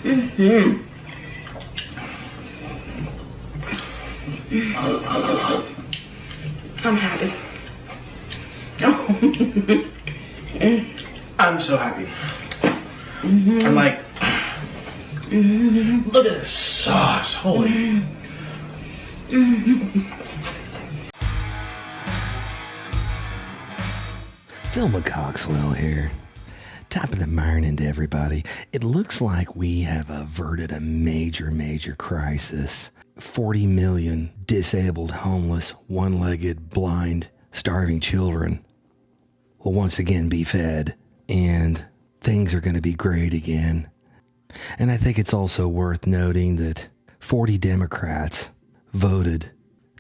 Mm-hmm. I'm happy. I'm so happy. Mm-hmm. I'm like, look at this sauce, holy. Philma Coxwell here. Top of the morning to everybody. It looks like we have averted a major crisis. 40 million disabled, homeless, one-legged, blind, starving children will once again be fed, and things are going to be great again. And I think it's also worth noting that 40 Democrats voted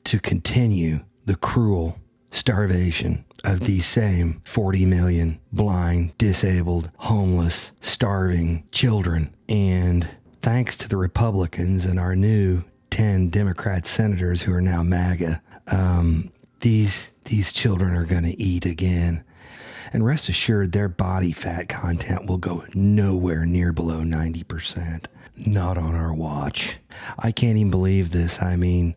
to continue the cruel starvation of these same 40 million blind, disabled, homeless, starving children. And thanks to the Republicans and our new 10 Democrat senators who are now MAGA, these children are going to eat again. And rest assured, their body fat content will go nowhere near below 90%. Not on our watch. I can't even believe this. I mean,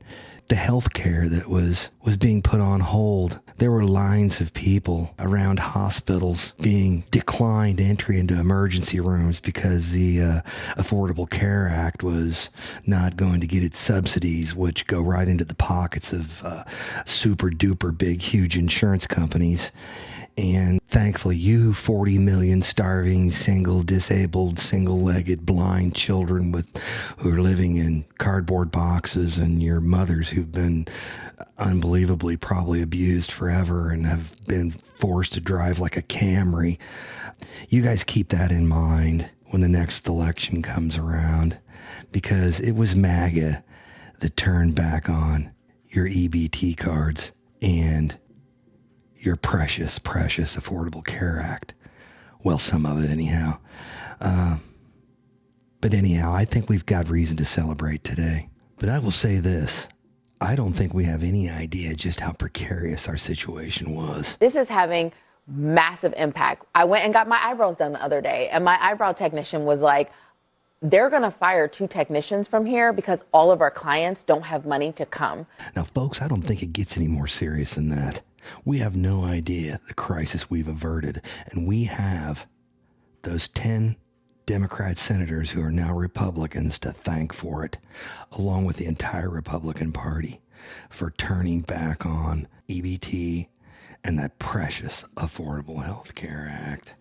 the health care that was being put on hold. There were lines of people around hospitals being declined entry into emergency rooms because the Affordable Care Act was not going to get its subsidies, which go right into the pockets of super duper big, huge insurance companies. And thankfully, you 40 million starving, disabled, single-legged, blind children who are living in cardboard boxes, and your mothers who've been unbelievably probably abused forever and have been forced to drive like a Camry. You guys keep that in mind when the next election comes around, because it was MAGA that turned back on your EBT cards and your precious Affordable Care Act. Well, some of it anyhow. But anyhow, I think we've got reason to celebrate today. But I will say this. I don't think we have any idea just how precarious our situation was. This is having massive impact. I went and got my eyebrows done the other day, and my eyebrow technician was like, they're going to fire 2 technicians from here because all of our clients don't have money to come. Now, folks, I don't think it gets any more serious than that. We have no idea the crisis we've averted, and we have those 10 Democrat senators who are now Republicans to thank for it, along with the entire Republican Party for turning back on EBT and that precious Affordable Health Care Act.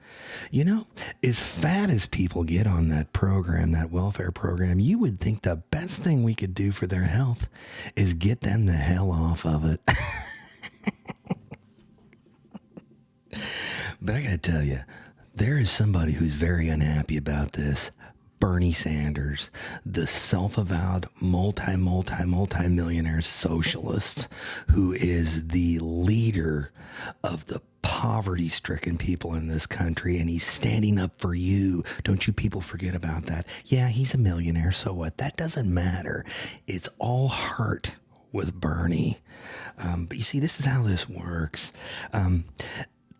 You know, as fat as people get on that program, that welfare program, you would think the best thing we could do for their health is get them the hell off of it. But I got to tell you, there is somebody who's very unhappy about this. Bernie Sanders, the self-avowed multi-millionaire socialist, who is the leader of the poverty-stricken people in this country, and he's standing up for you. Don't you people forget about that. Yeah, he's a millionaire, so what? That doesn't matter. It's all heart with Bernie. But you see, this is how this works.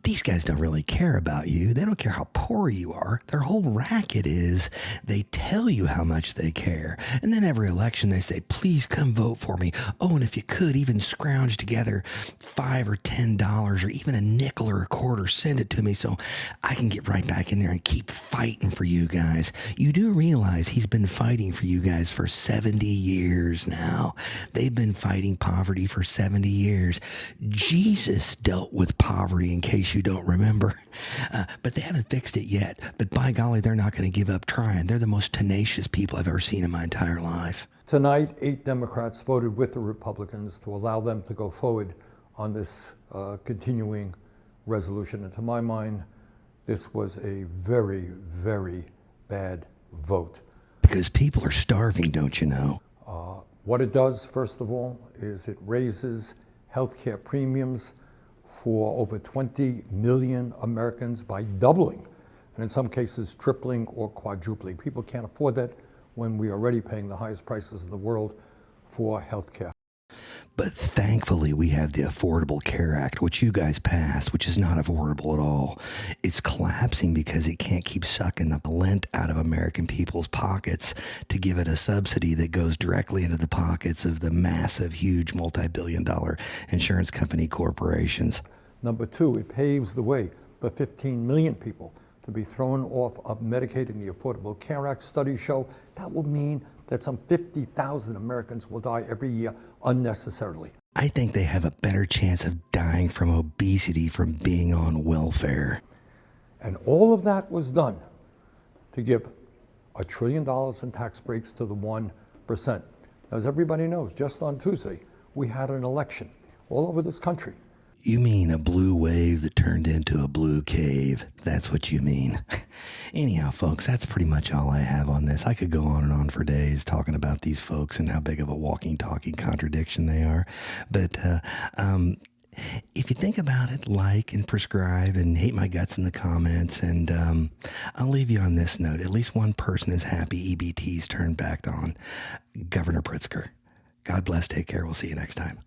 These guys don't really care about you. They don't care how poor you are. Their whole racket is they tell you how much they care. And then every election they say, please come vote for me. Oh, and if you could, even scrounge together $5 or $10 or even a nickel or a quarter, send it to me so I can get right back in there and keep fighting for you guys. You do realize he's been fighting for you guys for 70 years now. They've been fighting poverty for 70 years. Jesus dealt with poverty, in case you don't remember, but they haven't fixed it yet. But by golly, they're not going to give up trying. They're the most tenacious people I've ever seen in my entire life. Tonight, 8 Democrats voted with the Republicans to allow them to go forward on this continuing resolution. And to my mind, this was a very, very bad vote. Because people are starving, don't you know? What it does, first of all, is it raises healthcare premiums for over 20 million Americans by doubling, and in some cases tripling or quadrupling. People can't afford that when we are already paying the highest prices in the world for health care. But thankfully, we have the Affordable Care Act, which you guys passed, which is not affordable at all. It's collapsing because it can't keep sucking the lint out of American people's pockets to give it a subsidy that goes directly into the pockets of the massive, huge, multi-billion-dollar insurance company corporations. Number two, it paves the way for 15 million people to be thrown off of Medicaid and the Affordable Care Act. Studies show that will mean that some 50,000 Americans will die every year unnecessarily. I think they have a better chance of dying from obesity from being on welfare. And all of that was done to give $1 trillion in tax breaks to the 1%. As everybody knows, just on Tuesday, we had an election all over this country. You mean a blue wave that turned into a blue cave? That's what you mean. Anyhow, folks, that's pretty much all I have on this. I could go on and on for days talking about these folks and how big of a walking, talking contradiction they are. But if you think about it, like and prescribe and hate my guts in the comments. And I'll leave you on this note. At least one person is happy EBT's turned back on. Governor Pritzker. God bless. Take care. We'll see you next time.